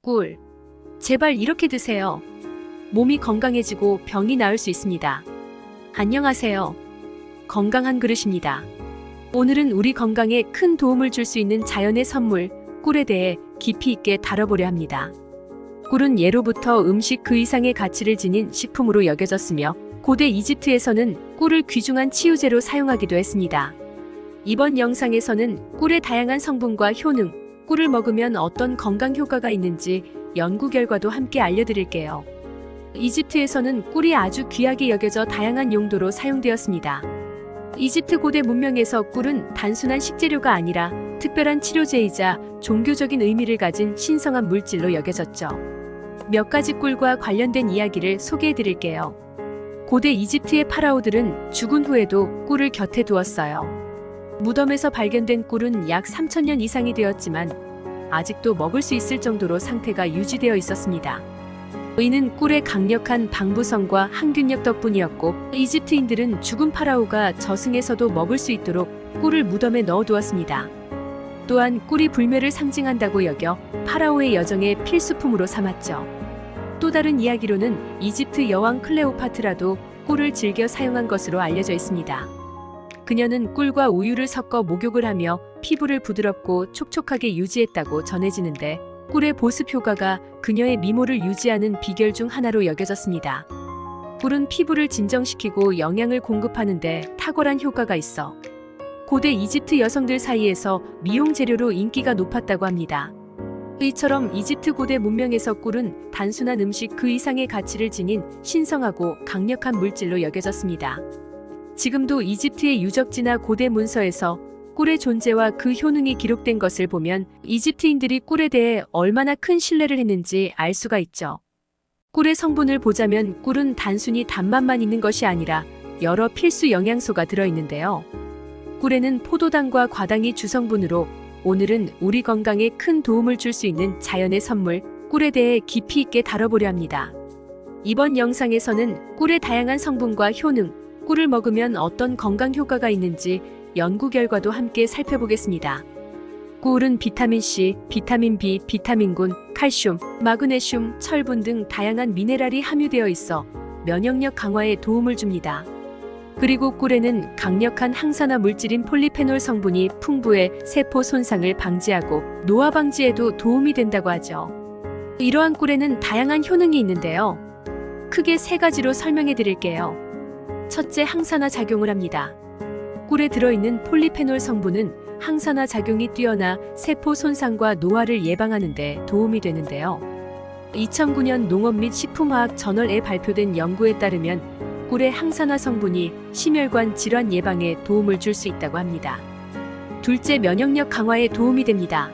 꿀. 제발 이렇게 드세요. 몸이 건강해지고 병이 나을 수 있습니다. 안녕하세요. 건강한 그릇입니다. 오늘은 우리 건강에 큰 도움을 줄 수 있는 자연의 선물, 꿀에 대해 깊이 있게 다뤄보려 합니다. 꿀은 예로부터 음식 그 이상의 가치를 지닌 식품으로 여겨졌으며 고대 이집트에서는 꿀을 귀중한 치유제로 사용하기도 했습니다. 이번 영상에서는 꿀의 다양한 성분과 효능, 꿀을 먹으면 어떤 건강 효과가 있는지 연구 결과도 함께 알려드릴게요. 이집트에서는 꿀이 아주 귀하게 여겨져 다양한 용도로 사용되었습니다. 이집트 고대 문명에서 꿀은 단순한 식재료가 아니라 특별한 치료제이자 종교적인 의미를 가진 신성한 물질로 여겨졌죠. 몇 가지 꿀과 관련된 이야기를 소개해드릴게요. 고대 이집트의 파라오들은 죽은 후에도 꿀을 곁에 두었어요. 무덤에서 발견된 꿀은 약 3000년 이상이 되었지만 아직도 먹을 수 있을 정도로 상태가 유지되어 있었습니다. 이는 꿀의 강력한 방부성과 항균력 덕분이었고, 이집트인들은 죽은 파라오가 저승에서도 먹을 수 있도록 꿀을 무덤에 넣어두었습니다. 또한 꿀이 불멸을 상징한다고 여겨 파라오의 여정의 필수품으로 삼았죠. 또 다른 이야기로는 이집트 여왕 클레오파트라도 꿀을 즐겨 사용한 것으로 알려져 있습니다. 그녀는 꿀과 우유를 섞어 목욕을 하며 피부를 부드럽고 촉촉하게 유지했다고 전해지는데, 꿀의 보습 효과가 그녀의 미모를 유지하는 비결 중 하나로 여겨졌습니다. 꿀은 피부를 진정시키고 영양을 공급하는 데 탁월한 효과가 있어 고대 이집트 여성들 사이에서 미용 재료로 인기가 높았다고 합니다. 이처럼 이집트 고대 문명에서 꿀은 단순한 음식 그 이상의 가치를 지닌 신성하고 강력한 물질로 여겨졌습니다. 지금도 이집트의 유적지나 고대 문서에서 꿀의 존재와 그 효능이 기록된 것을 보면 이집트인들이 꿀에 대해 얼마나 큰 신뢰를 했는지 알 수가 있죠. 꿀의 성분을 보자면 꿀은 단순히 단맛만 있는 것이 아니라 여러 필수 영양소가 들어있는데요. 꿀에는 포도당과 과당이 주성분으로 오늘은 우리 건강에 큰 도움을 줄 수 있는 자연의 선물, 꿀에 대해 깊이 있게 다뤄보려 합니다. 이번 영상에서는 꿀의 다양한 성분과 효능, 꿀을 먹으면 어떤 건강 효과가 있는지 연구 결과도 함께 살펴보겠습니다. 꿀은 비타민C, 비타민 B, 비타민군, 칼슘, 마그네슘, 철분 등 다양한 미네랄이 함유되어 있어 면역력 강화에 도움을 줍니다. 그리고 꿀에는 강력한 항산화 물질인 폴리페놀 성분이 풍부해 세포 손상을 방지하고 노화 방지에도 도움이 된다고 하죠. 이러한 꿀에는 다양한 효능이 있는데요. 크게 세 가지로 설명해 드릴게요. 첫째, 항산화 작용을 합니다. 꿀에 들어있는 폴리페놀 성분은 항산화 작용이 뛰어나 세포 손상과 노화를 예방하는 데 도움이 되는데요. 2009년 농업 및 식품화학 저널에 발표된 연구에 따르면 꿀의 항산화 성분이 심혈관 질환 예방에 도움을 줄 수 있다고 합니다. 둘째, 면역력 강화에 도움이 됩니다.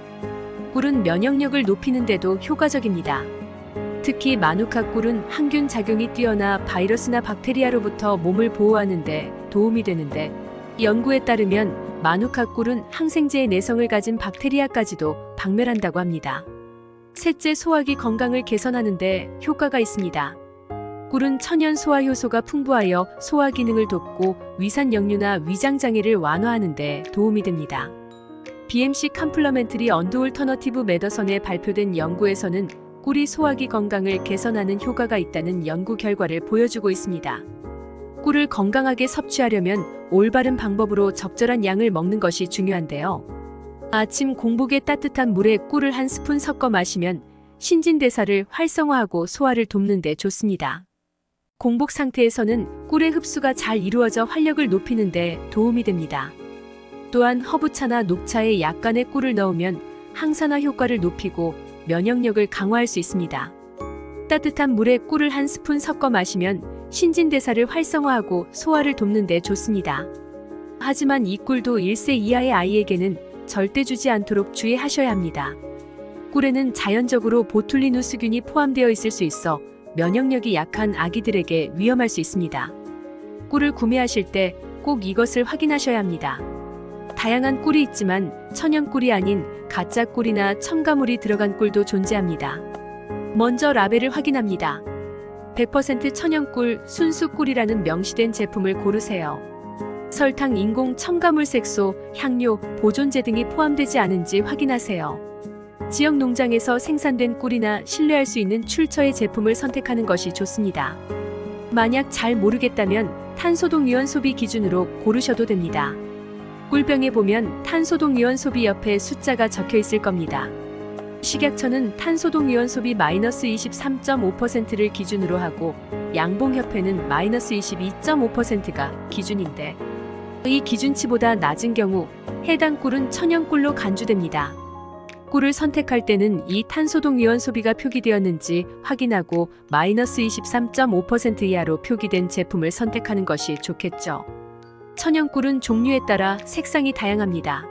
꿀은 면역력을 높이는 데도 효과적입니다. 특히 마누카 꿀은 항균 작용이 뛰어나 바이러스나 박테리아로부터 몸을 보호하는 데 도움이 되는데, 연구에 따르면 마누카 꿀은 항생제의 내성을 가진 박테리아까지도 박멸한다고 합니다. 셋째, 소화기 건강을 개선하는 데 효과가 있습니다. 꿀은 천연 소화 효소가 풍부하여 소화 기능을 돕고 위산 역류나 위장 장애를 완화하는 데 도움이 됩니다. BMC 컴플러멘터리 언더올터너티브 메더선에 발표된 연구에서는 꿀이 소화기 건강을 개선하는 효과가 있다는 연구 결과를 보여주고 있습니다. 꿀을 건강하게 섭취하려면 올바른 방법으로 적절한 양을 먹는 것이 중요한데요. 아침 공복에 따뜻한 물에 꿀을 한 스푼 섞어 마시면 신진대사를 활성화하고 소화를 돕는 데 좋습니다. 공복 상태에서는 꿀의 흡수가 잘 이루어져 활력을 높이는 데 도움이 됩니다. 또한 허브차나 녹차에 약간의 꿀을 넣으면 항산화 효과를 높이고 면역력을 강화할 수 있습니다. 따뜻한 물에 꿀을 한 스푼 섞어 마시면 신진대사를 활성화하고 소화를 돕는 데 좋습니다. 하지만 이 꿀도 1세 이하의 아이에게는 절대 주지 않도록 주의하셔야 합니다. 꿀에는 자연적으로 보툴리누스균이 포함되어 있을 수 있어 면역력이 약한 아기들에게 위험할 수 있습니다. 꿀을 구매하실 때 꼭 이것을 확인하셔야 합니다. 다양한 꿀이 있지만 천연 꿀이 아닌 가짜 꿀이나 첨가물이 들어간 꿀도 존재합니다. 먼저 라벨을 확인합니다. 100% 천연 꿀, 순수 꿀이라는 명시된 제품을 고르세요. 설탕, 인공 첨가물 색소, 향료, 보존제 등이 포함되지 않은지 확인하세요. 지역 농장에서 생산된 꿀이나 신뢰할 수 있는 출처의 제품을 선택하는 것이 좋습니다. 만약 잘 모르겠다면 탄소독유원 소비 기준으로 고르셔도 됩니다. 꿀병에 보면 탄소독유원 소비 옆에 숫자가 적혀 있을 겁니다. 식약처는 탄소독유원 소비 -23.5%를 기준으로 하고 양봉협회는 -22.5%가 기준인데 이 기준치보다 낮은 경우 해당 꿀은 천연꿀로 간주됩니다. 꿀을 선택할 때는 이 탄소독유원 소비가 표기되었는지 확인하고 -23.5% 이하로 표기된 제품을 선택하는 것이 좋겠죠. 천연꿀은 종류에 따라 색상이 다양합니다.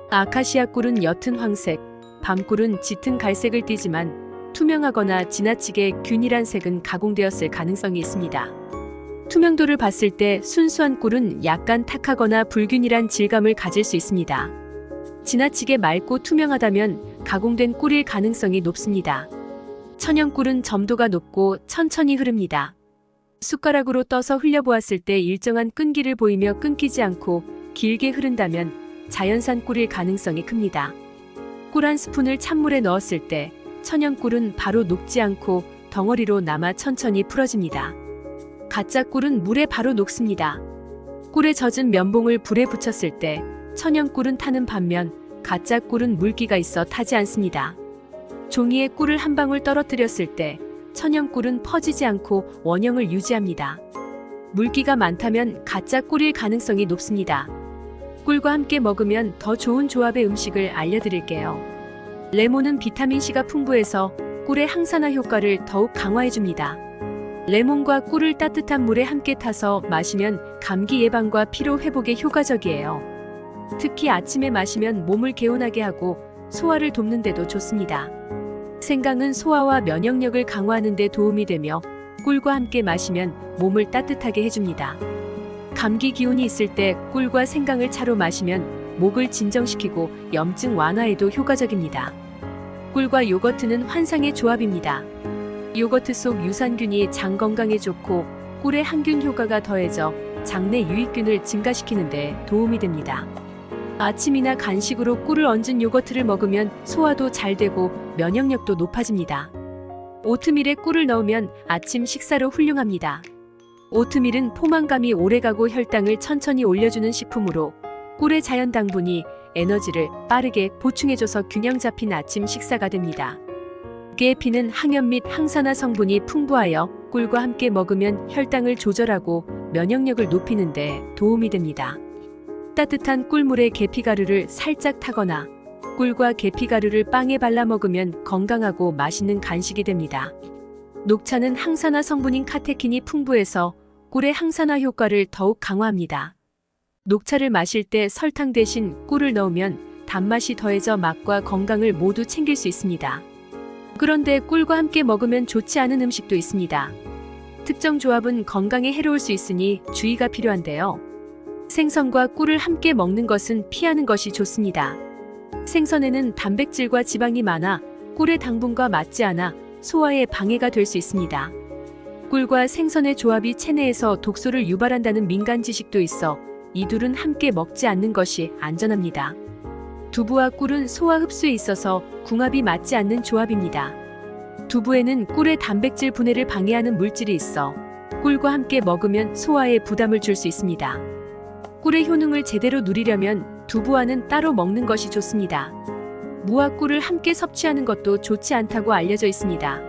아카시아 꿀은 옅은 황색, 밤꿀은 짙은 갈색을 띠지만 투명하거나 지나치게 균일한 색은 가공되었을 가능성이 있습니다. 투명도를 봤을 때 순수한 꿀은 약간 탁하거나 불균일한 질감을 가질 수 있습니다. 지나치게 맑고 투명하다면 가공된 꿀일 가능성이 높습니다. 천연꿀은 점도가 높고 천천히 흐릅니다. 숟가락으로 떠서 흘려보았을 때 일정한 끈기를 보이며 끊기지 않고 길게 흐른다면 자연산 꿀일 가능성이 큽니다. 꿀 한 스푼을 찬물에 넣었을 때 천연꿀은 바로 녹지 않고 덩어리로 남아 천천히 풀어집니다. 가짜 꿀은 물에 바로 녹습니다. 꿀에 젖은 면봉을 불에 붙였을 때 천연꿀은 타는 반면 가짜 꿀은 물기가 있어 타지 않습니다. 종이에 꿀을 한 방울 떨어뜨렸을 때 천연꿀은 퍼지지 않고 원형을 유지합니다. 물기가 많다면 가짜 꿀일 가능성이 높습니다. 꿀과 함께 먹으면 더 좋은 조합의 음식을 알려드릴게요. 레몬은 비타민C가 풍부해서 꿀의 항산화 효과를 더욱 강화해줍니다. 레몬과 꿀을 따뜻한 물에 함께 타서 마시면 감기 예방과 피로 회복에 효과적이에요. 특히 아침에 마시면 몸을 개운하게 하고 소화를 돕는 데도 좋습니다. 생강은 소화와 면역력을 강화하는 데 도움이 되며 꿀과 함께 마시면 몸을 따뜻하게 해줍니다. 감기 기운이 있을 때 꿀과 생강을 차로 마시면 목을 진정시키고 염증 완화에도 효과적입니다. 꿀과 요거트는 환상의 조합입니다. 요거트 속 유산균이 장 건강에 좋고 꿀의 항균 효과가 더해져 장내 유익균을 증가시키는 데 도움이 됩니다. 아침이나 간식으로 꿀을 얹은 요거트를 먹으면 소화도 잘 되고 면역력도 높아집니다. 오트밀에 꿀을 넣으면 아침 식사로 훌륭합니다. 오트밀은 포만감이 오래가고 혈당을 천천히 올려주는 식품으로 꿀의 자연 당분이 에너지를 빠르게 보충해줘서 균형 잡힌 아침 식사가 됩니다. 계피는 항염 및 항산화 성분이 풍부하여 꿀과 함께 먹으면 혈당을 조절하고 면역력을 높이는 데 도움이 됩니다. 따뜻한 꿀물에 계피가루를 살짝 타거나 꿀과 계피가루를 빵에 발라 먹으면 건강하고 맛있는 간식이 됩니다. 녹차는 항산화 성분인 카테킨이 풍부해서 꿀의 항산화 효과를 더욱 강화합니다. 녹차를 마실 때 설탕 대신 꿀을 넣으면 단맛이 더해져 맛과 건강을 모두 챙길 수 있습니다. 그런데 꿀과 함께 먹으면 좋지 않은 음식도 있습니다. 특정 조합은 건강에 해로울 수 있으니 주의가 필요한데요. 생선과 꿀을 함께 먹는 것은 피하는 것이 좋습니다. 생선에는 단백질과 지방이 많아 꿀의 당분과 맞지 않아 소화에 방해가 될 수 있습니다. 꿀과 생선의 조합이 체내에서 독소를 유발한다는 민간 지식도 있어 이 둘은 함께 먹지 않는 것이 안전합니다. 두부와 꿀은 소화 흡수에 있어서 궁합이 맞지 않는 조합입니다. 두부에는 꿀의 단백질 분해를 방해하는 물질이 있어 꿀과 함께 먹으면 소화에 부담을 줄 수 있습니다. 꿀의 효능을 제대로 누리려면 두부와는 따로 먹는 것이 좋습니다. 무와 꿀을 함께 섭취하는 것도 좋지 않다고 알려져 있습니다.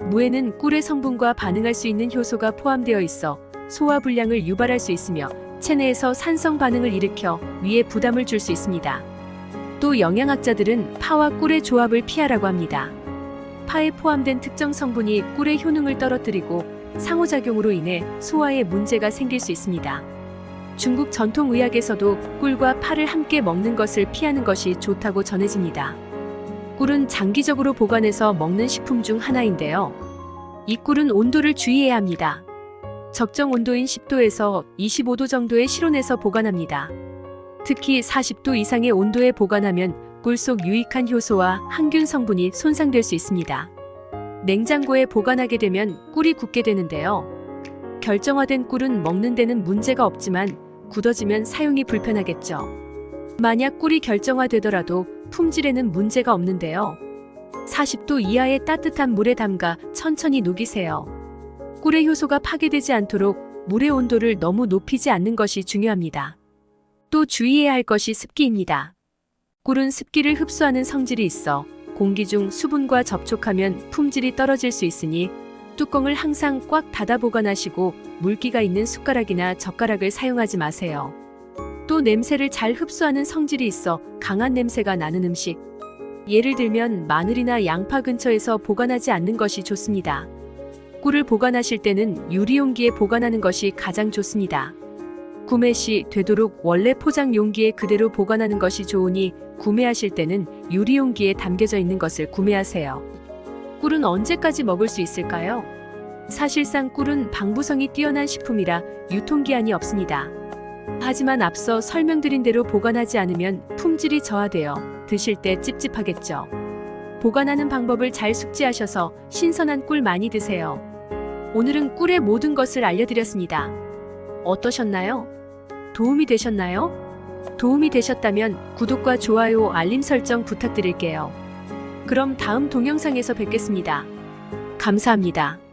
무에는 꿀의 성분과 반응할 수 있는 효소가 포함되어 있어 소화 불량을 유발할 수 있으며 체내에서 산성 반응을 일으켜 위에 부담을 줄 수 있습니다. 또 영양학자들은 파와 꿀의 조합을 피하라고 합니다. 파에 포함된 특정 성분이 꿀의 효능을 떨어뜨리고 상호작용으로 인해 소화에 문제가 생길 수 있습니다. 중국 전통의학에서도 꿀과 파를 함께 먹는 것을 피하는 것이 좋다고 전해집니다. 꿀은 장기적으로 보관해서 먹는 식품 중 하나인데요. 이 꿀은 온도를 주의해야 합니다. 적정 온도인 10도에서 25도 정도의 실온에서 보관합니다. 특히 40도 이상의 온도에 보관하면 꿀 속 유익한 효소와 항균 성분이 손상될 수 있습니다. 냉장고에 보관하게 되면 꿀이 굳게 되는데요. 결정화된 꿀은 먹는 데는 문제가 없지만 굳어지면 사용이 불편하겠죠. 만약 꿀이 결정화되더라도 품질에는 문제가 없는데요. 40도 이하의 따뜻한 물에 담가 천천히 녹이세요. 꿀의 효소가 파괴되지 않도록 물의 온도를 너무 높이지 않는 것이 중요합니다. 또 주의해야 할 것이 습기입니다. 꿀은 습기를 흡수하는 성질이 있어 공기 중 수분과 접촉하면 품질이 떨어질 수 있으니 뚜껑을 항상 꽉 닫아 보관하시고 물기가 있는 숟가락이나 젓가락을 사용하지 마세요. 또 냄새를 잘 흡수하는 성질이 있어 강한 냄새가 나는 음식, 예를 들면 마늘이나 양파 근처에서 보관하지 않는 것이 좋습니다. 꿀을 보관하실 때는 유리용기에 보관하는 것이 가장 좋습니다. 구매 시 되도록 원래 포장 용기에 그대로 보관하는 것이 좋으니 구매하실 때는 유리용기에 담겨져 있는 것을 구매하세요. 꿀은 언제까지 먹을 수 있을까요? 사실상 꿀은 방부성이 뛰어난 식품이라 유통기한이 없습니다. 하지만 앞서 설명드린 대로 보관하지 않으면 품질이 저하되어 드실 때 찝찝하겠죠. 보관하는 방법을 잘 숙지하셔서 신선한 꿀 많이 드세요. 오늘은 꿀의 모든 것을 알려드렸습니다. 어떠셨나요? 도움이 되셨나요? 도움이 되셨다면 구독과 좋아요, 알림 설정 부탁드릴게요. 그럼 다음 동영상에서 뵙겠습니다. 감사합니다.